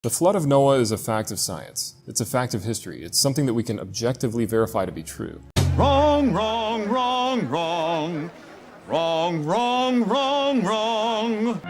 The flood of Noah is a fact of science. It's a fact of history. It's something that we can objectively verify to be true. Wrong, wrong, wrong, wrong. Wrong, wrong, wrong, wrong.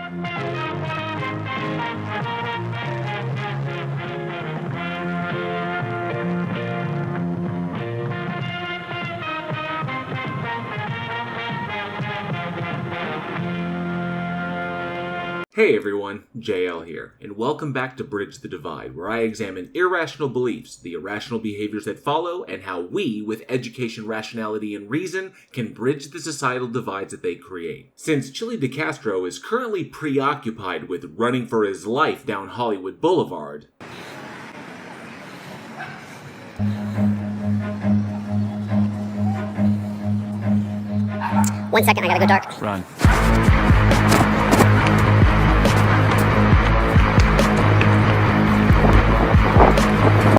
Hey everyone, JL here, and welcome back to Bridge the Divide, where I examine irrational beliefs, the irrational behaviors that follow, and how we, with education, rationality, and reason, can bridge the societal divides that they create. Since Chili DeCastro is currently preoccupied with running for his life down Hollywood Boulevard, One second, I gotta go dark. Run.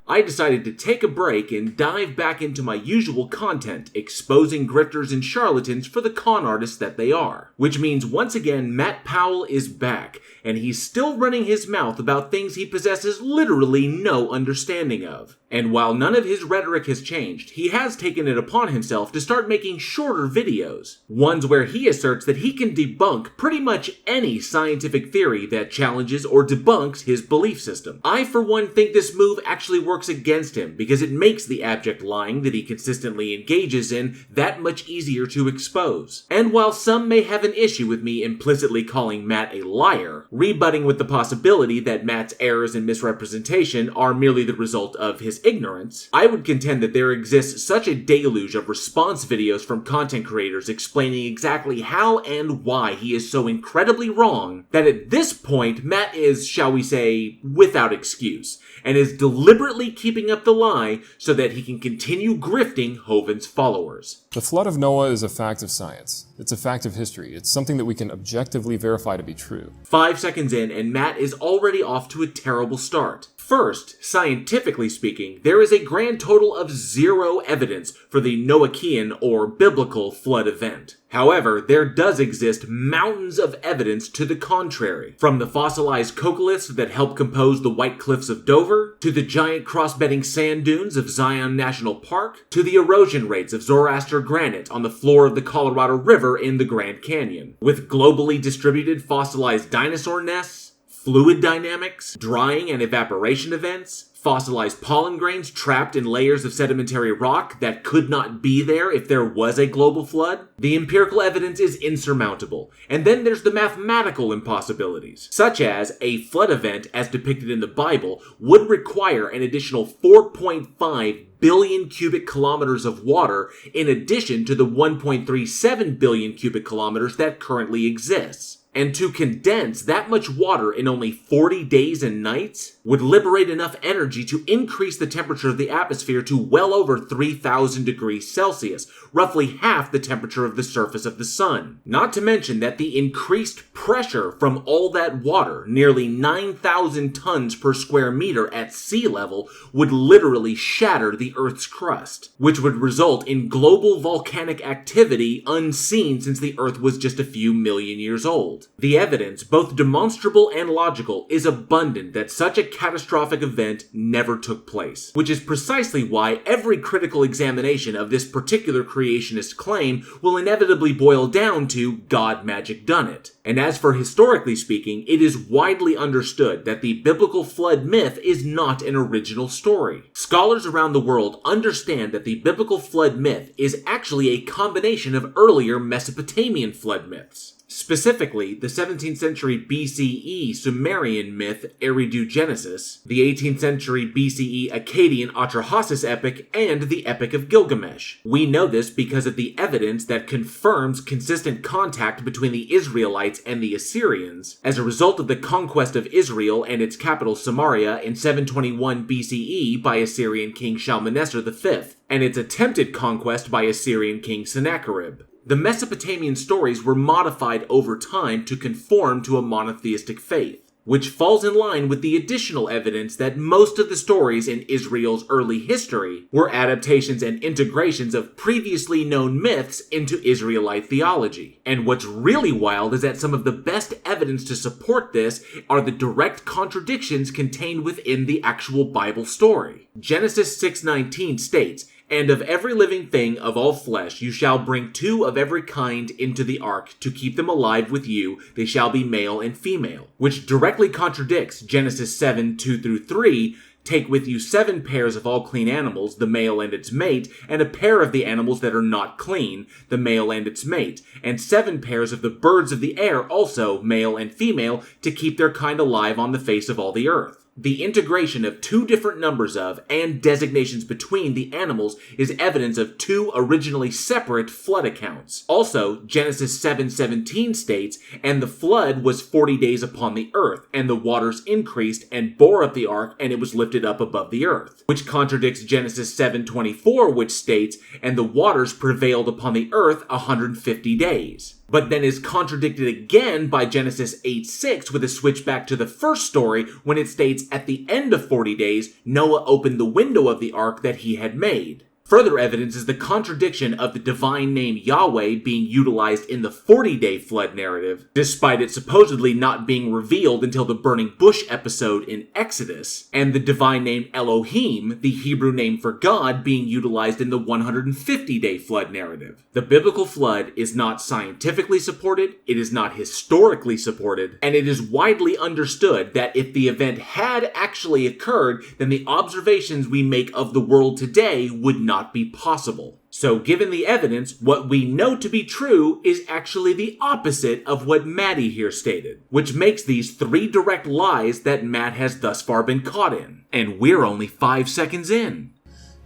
I decided to take a break and dive back into my usual content, exposing grifters and charlatans for the con artists that they are. Which means once again, Matt Powell is back, and he's still running his mouth about things he possesses literally no understanding of. And while none of his rhetoric has changed, he has taken it upon himself to start making shorter videos. Ones where he asserts that he can debunk pretty much any scientific theory that challenges or debunks his belief system. I, for one, think this move actually works against him because it makes the abject lying that he consistently engages in that much easier to expose. And while some may have an issue with me implicitly calling Matt a liar, rebutting with the possibility that Matt's errors and misrepresentation are merely the result of his ignorance, I would contend that there exists such a deluge of response videos from content creators explaining exactly how and why he is so incredibly wrong that at this point Matt is, shall we say, without excuse, and is deliberately keeping up the lie so that he can continue grifting Hovind's followers. The flood of Noah is a fact of science. It's a fact of history. It's something that we can objectively verify to be true. 5 seconds in, and Matt is already off to a terrible start. First, scientifically speaking, there is a grand total of 0 evidence for the Noachian or biblical flood event. However, there does exist mountains of evidence to the contrary. From the fossilized coccoliths that help compose the White Cliffs of Dover, to the giant cross-bedding sand dunes of Zion National Park, to the erosion rates of Zoroaster granite on the floor of the Colorado River in the Grand Canyon. With globally distributed fossilized dinosaur nests, fluid dynamics, drying and evaporation events, fossilized pollen grains trapped in layers of sedimentary rock that could not be there if there was a global flood. The empirical evidence is insurmountable. And then there's the mathematical impossibilities, such as a flood event as depicted in the Bible would require an additional 4.5 billion cubic kilometers of water in addition to the 1.37 billion cubic kilometers that currently exists. And to condense that much water in only 40 days and nights would liberate enough energy to increase the temperature of the atmosphere to well over 3,000 degrees Celsius, roughly half the temperature of the surface of the sun. Not to mention that the increased pressure from all that water, nearly 9,000 tons per square meter at sea level, would literally shatter the Earth's crust, which would result in global volcanic activity unseen since the Earth was just a few million years old. The evidence, both demonstrable and logical, is abundant that such a catastrophic event never took place, which is precisely why every critical examination of this particular creationist claim will inevitably boil down to God magic done it. And as for historically speaking, it is widely understood that the biblical flood myth is not an original story. Scholars around the world understand that the biblical flood myth is actually a combination of earlier Mesopotamian flood myths. Specifically, the 17th century BCE Sumerian myth Eridu Genesis, the 18th century BCE Akkadian Atrahasis epic, and the Epic of Gilgamesh. We know this because of the evidence that confirms consistent contact between the Israelites and the Assyrians as a result of the conquest of Israel and its capital Samaria in 721 BCE by Assyrian king Shalmaneser V, and its attempted conquest by Assyrian king Sennacherib. The Mesopotamian stories were modified over time to conform to a monotheistic faith. which falls in line with the additional evidence that most of the stories in Israel's early history were adaptations and integrations of previously known myths into Israelite theology. And what's really wild is that some of the best evidence to support this are the direct contradictions contained within the actual Bible story. Genesis 6:19 states, "And of every living thing of all flesh you shall bring 2 of every kind into the ark, to keep them alive with you, they shall be male and female," which directly contradicts Genesis 7:2-3, "Take with you 7 pairs of all clean animals, the male and its mate, and a pair of the animals that are not clean, the male and its mate, and 7 pairs of the birds of the air also, male and female, to keep their kind alive on the face of all the earth." The integration of 2 different numbers of and designations between the animals is evidence of 2 originally separate flood accounts. Also, Genesis 7:17 states, "And the flood was 40 days upon the earth, and the waters increased and bore up the ark, and it was lifted up above the earth," which contradicts Genesis 7:24, which states, "And the waters prevailed upon the earth 150 days." But then is contradicted again by Genesis 8:6 with a switch back to the first story when it states, "At the end of 40 days, Noah opened the window of the ark that he had made." Further evidence is the contradiction of the divine name Yahweh being utilized in the 40-day flood narrative, despite it supposedly not being revealed until the burning bush episode in Exodus, and the divine name Elohim, the Hebrew name for God, being utilized in the 150-day flood narrative. The biblical flood is not scientifically supported, it is not historically supported, and it is widely understood that if the event had actually occurred, then the observations we make of the world today would not be possible. So given the evidence, what we know to be true is actually the opposite of what Maddie here stated, which makes these 3 direct lies that Matt has thus far been caught in. And we're only 5 seconds in.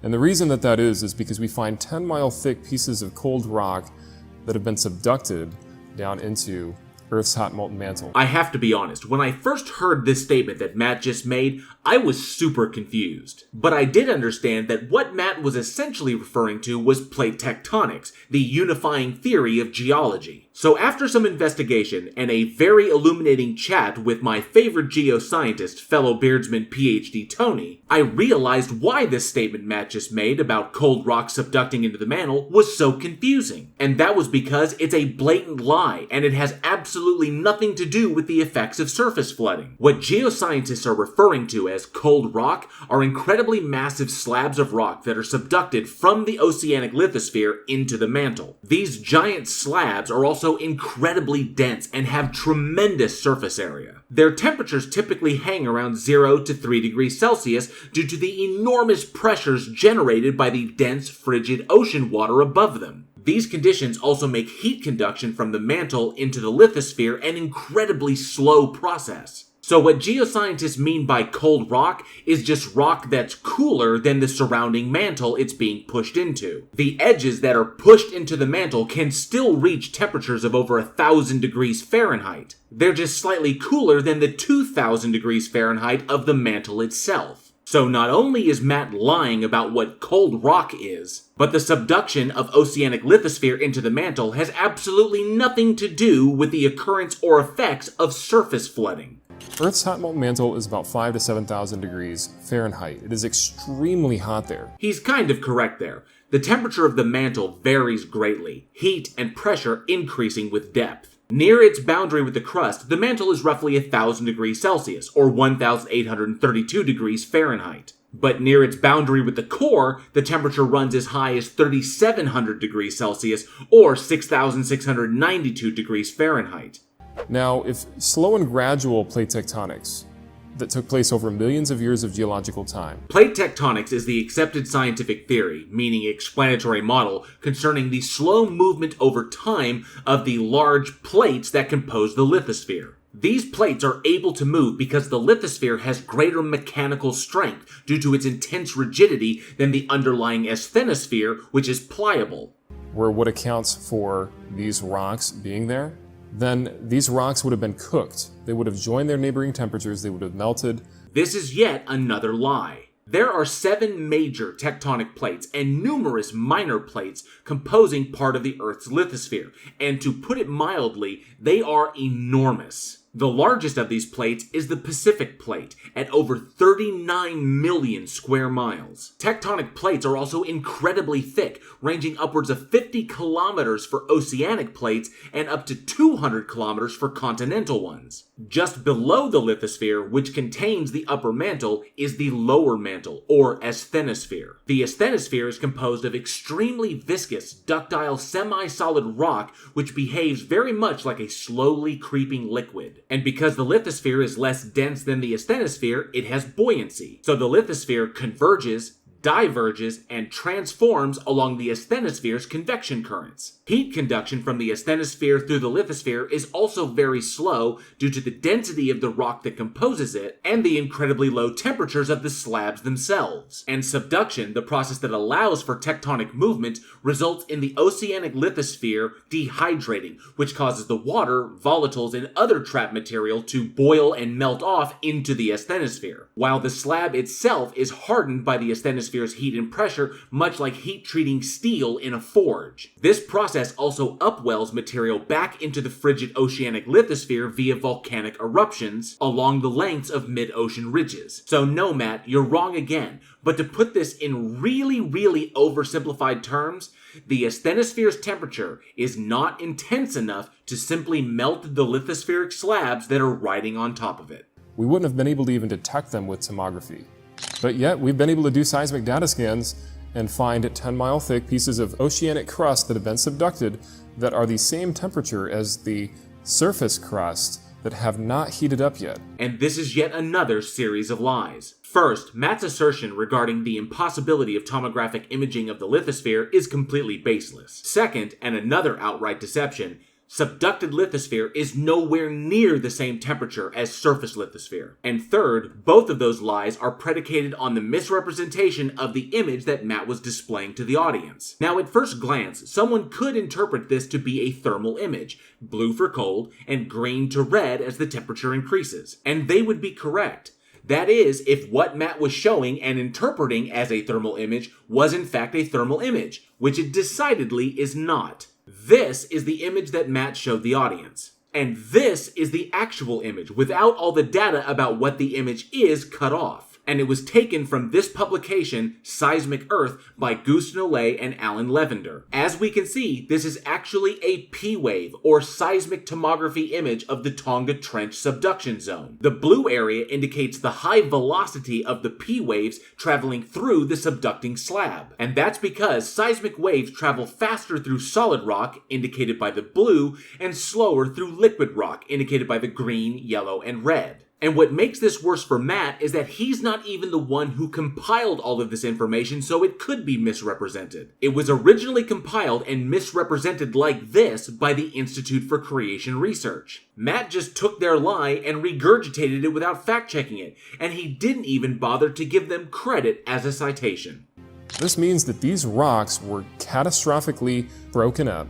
And the reason that is because we find 10-mile thick pieces of cold rock that have been subducted down into Earth's hot molten mantle. I have to be honest, when I first heard this statement that Matt just made, I was super confused. But I did understand that what Matt was essentially referring to was plate tectonics, the unifying theory of geology. So after some investigation and a very illuminating chat with my favorite geoscientist, fellow beardsman PhD Tony, I realized why this statement Matt just made about cold rock subducting into the mantle was so confusing. And that was because it's a blatant lie, and it has absolutely nothing to do with the effects of surface flooding. What geoscientists are referring to as cold rock are incredibly massive slabs of rock that are subducted from the oceanic lithosphere into the mantle. These giant slabs are also incredibly dense and have tremendous surface area. Their temperatures typically hang around 0 to 3 degrees Celsius due to the enormous pressures generated by the dense, frigid ocean water above them. These conditions also make heat conduction from the mantle into the lithosphere an incredibly slow process. So what geoscientists mean by cold rock is just rock that's cooler than the surrounding mantle it's being pushed into. The edges that are pushed into the mantle can still reach temperatures of over 1,000 degrees Fahrenheit. They're just slightly cooler than the 2,000 degrees Fahrenheit of the mantle itself. So not only is Matt lying about what cold rock is, but the subduction of oceanic lithosphere into the mantle has absolutely nothing to do with the occurrence or effects of surface flooding. Earth's hot molten mantle is about 5,000 to 7,000 degrees Fahrenheit. It is extremely hot there. He's kind of correct there. The temperature of the mantle varies greatly, heat and pressure increasing with depth. Near its boundary with the crust, the mantle is roughly 1,000 degrees Celsius, or 1,832 degrees Fahrenheit. But near its boundary with the core, the temperature runs as high as 3,700 degrees Celsius, or 6,692 degrees Fahrenheit. Now, if slow and gradual plate tectonics that took place over millions of years of geological time. Plate tectonics is the accepted scientific theory, meaning explanatory model, concerning the slow movement over time of the large plates that compose the lithosphere. These plates are able to move because the lithosphere has greater mechanical strength due to its intense rigidity than the underlying asthenosphere, which is pliable. Where what accounts for these rocks being there? Then these rocks would have been cooked. They would have joined their neighboring temperatures, they would have melted. This is yet another lie. There are 7 major tectonic plates and numerous minor plates composing part of the Earth's lithosphere, and to put it mildly, they are enormous. The largest of these plates is the Pacific Plate, at over 39 million square miles. Tectonic plates are also incredibly thick, ranging upwards of 50 kilometers for oceanic plates and up to 200 kilometers for continental ones. Just below the lithosphere, which contains the upper mantle, is the lower mantle, or asthenosphere. The asthenosphere is composed of extremely viscous, ductile, semi-solid rock which behaves very much like a slowly creeping liquid. And because the lithosphere is less dense than the asthenosphere, it has buoyancy. So the lithosphere converges, diverges, and transforms along the asthenosphere's convection currents. Heat conduction from the asthenosphere through the lithosphere is also very slow due to the density of the rock that composes it and the incredibly low temperatures of the slabs themselves. And subduction, the process that allows for tectonic movement, results in the oceanic lithosphere dehydrating, which causes the water, volatiles, and other trapped material to boil and melt off into the asthenosphere, while the slab itself is hardened by the asthenosphere's heat and pressure, much like heat treating steel in a forge. This process also upwells material back into the frigid oceanic lithosphere via volcanic eruptions along the lengths of mid-ocean ridges. So no, Matt, you're wrong again. But to put this in really oversimplified terms, the asthenosphere's temperature is not intense enough to simply melt the lithospheric slabs that are riding on top of it. We wouldn't have been able to even detect them with tomography. But yet, we've been able to do seismic data scans and find 10-mile thick pieces of oceanic crust that have been subducted that are the same temperature as the surface crust that have not heated up yet. And this is yet another series of lies. First, Matt's assertion regarding the impossibility of tomographic imaging of the lithosphere is completely baseless. Second, and another outright deception, subducted lithosphere is nowhere near the same temperature as surface lithosphere. And third, both of those lies are predicated on the misrepresentation of the image that Matt was displaying to the audience. Now, at first glance, someone could interpret this to be a thermal image, blue for cold and green to red as the temperature increases. And they would be correct. That is, if what Matt was showing and interpreting as a thermal image was in fact a thermal image, which it decidedly is not. This is the image that Matt showed the audience. And this is the actual image, without all the data about what the image is cut off. And it was taken from this publication, Seismic Earth, by Gus Nollet and Alan Levender. As we can see, this is actually a P-wave, or seismic tomography image of the Tonga Trench subduction zone. The blue area indicates the high velocity of the P-waves traveling through the subducting slab. And that's because seismic waves travel faster through solid rock, indicated by the blue, and slower through liquid rock, indicated by the green, yellow, and red. And what makes this worse for Matt is that he's not even the one who compiled all of this information, so it could be misrepresented. It was originally compiled and misrepresented like this by the Institute for Creation Research. Matt just took their lie and regurgitated it without fact-checking it, and he didn't even bother to give them credit as a citation. This means that these rocks were catastrophically broken up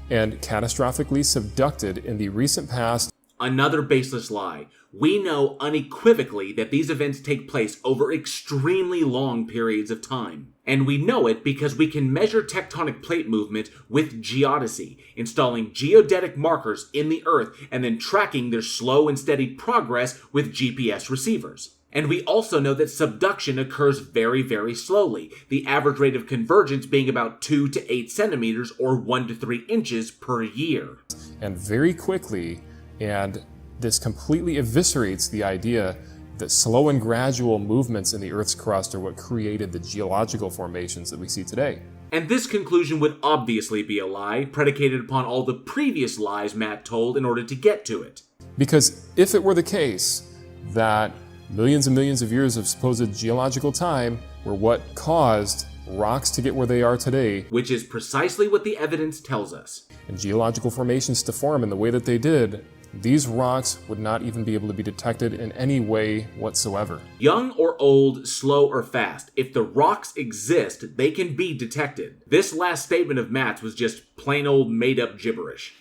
and catastrophically subducted in the recent past. Another baseless lie. We know unequivocally that these events take place over extremely long periods of time. And we know it because we can measure tectonic plate movement with geodesy, installing geodetic markers in the Earth and then tracking their slow and steady progress with GPS receivers. And we also know that subduction occurs very slowly, the average rate of convergence being about 2 to 8 centimeters or 1 to 3 inches per year. And very quickly, and this completely eviscerates the idea that slow and gradual movements in the Earth's crust are what created the geological formations that we see today. And this conclusion would obviously be a lie, predicated upon all the previous lies Matt told in order to get to it. Because if it were the case that millions and millions of years of supposed geological time were what caused rocks to get where they are today, which is precisely what the evidence tells us, and geological formations to form in the way that they did, these rocks would not even be able to be detected in any way whatsoever. Young or old, slow or fast, if the rocks exist, they can be detected. This last statement of Matt's was just plain old made-up gibberish.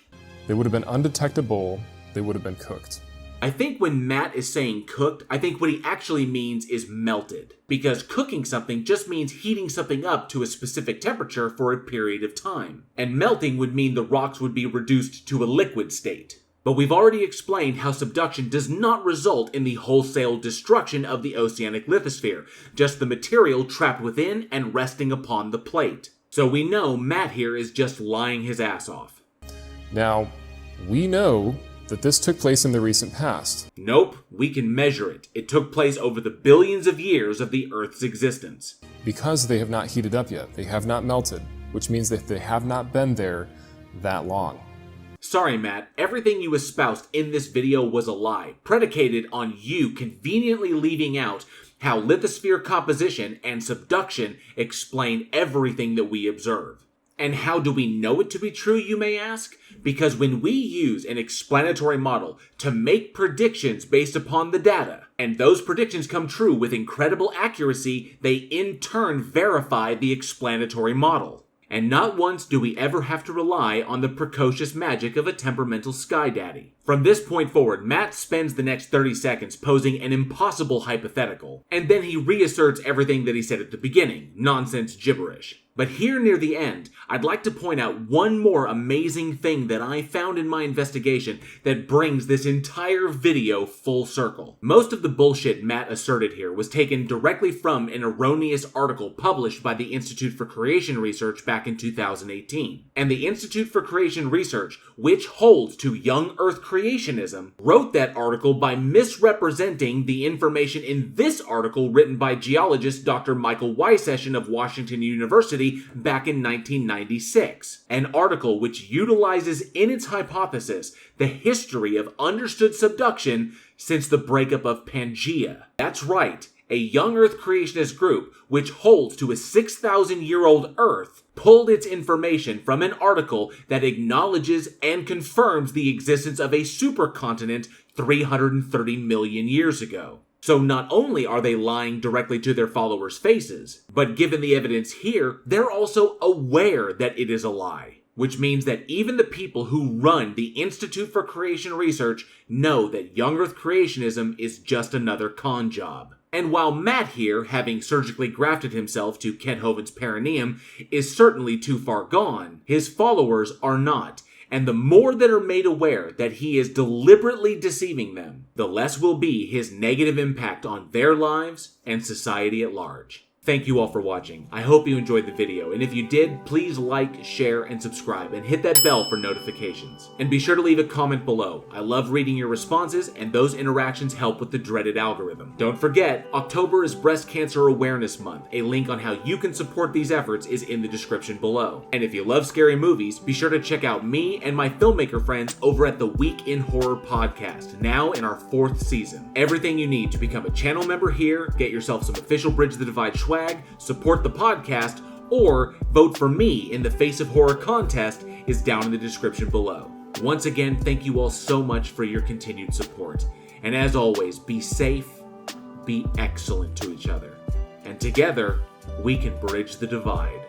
They would have been undetectable, they would have been cooked. I think when Matt is saying cooked, I think what he actually means is melted. Because cooking something just means heating something up to a specific temperature for a period of time. And melting would mean the rocks would be reduced to a liquid state. But we've already explained how subduction does not result in the wholesale destruction of the oceanic lithosphere, just the material trapped within and resting upon the plate. So we know Matt here is just lying his ass off. Now, we know that this took place in the recent past. Nope, we can measure it. It took place over the billions of years of the Earth's existence. Because they have not heated up yet. They have not melted, which means that they have not been there that long. Sorry, Matt, everything you espoused in this video was a lie, predicated on you conveniently leaving out how lithosphere composition and subduction explain everything that we observe. And how do we know it to be true, you may ask? Because when we use an explanatory model to make predictions based upon the data, and those predictions come true with incredible accuracy, they in turn verify the explanatory model. And not once do we ever have to rely on the precocious magic of a temperamental sky daddy. From this point forward, Matt spends the next 30 seconds posing an impossible hypothetical, and then he reasserts everything that he said at the beginning, nonsense gibberish. But here near the end, I'd like to point out one more amazing thing that I found in my investigation that brings this entire video full circle. Most of the bullshit Matt asserted here was taken directly from an erroneous article published by the Institute for Creation Research back in 2018. And the Institute for Creation Research, which holds to young Earth creationism, wrote that article by misrepresenting the information in this article written by geologist Dr. Michael Weissession of Washington University back in 1996. An article which utilizes in its hypothesis the history of understood subduction since the breakup of Pangaea. That's right, a young Earth creationist group which holds to a 6,000-year-old Earth pulled its information from an article that acknowledges and confirms the existence of a supercontinent 330 million years ago. So not only are they lying directly to their followers' faces, but given the evidence here, they're also aware that it is a lie. Which means that even the people who run the Institute for Creation Research know that young Earth creationism is just another con job. And while Matt here, having surgically grafted himself to Kent Hovind's perineum, is certainly too far gone, his followers are not. And the more that are made aware that he is deliberately deceiving them, the less will be his negative impact on their lives and society at large. Thank you all for watching. I hope you enjoyed the video, and if you did, please like, share, and subscribe, and hit that bell for notifications. And be sure to leave a comment below. I love reading your responses, and those interactions help with the dreaded algorithm. Don't forget, October is Breast Cancer Awareness Month. A link on how you can support these efforts is in the description below. And if you love scary movies, be sure to check out me and my filmmaker friends over at the Week in Horror podcast, now in our 4th season. Everything you need to become a channel member here, get yourself some official Bridge the Divide swag, support the podcast, or vote for me in the Face of Horror contest is down in the description below. Once again, thank you all so much for your continued support. And as always, be safe, be excellent to each other, and together, we can bridge the divide.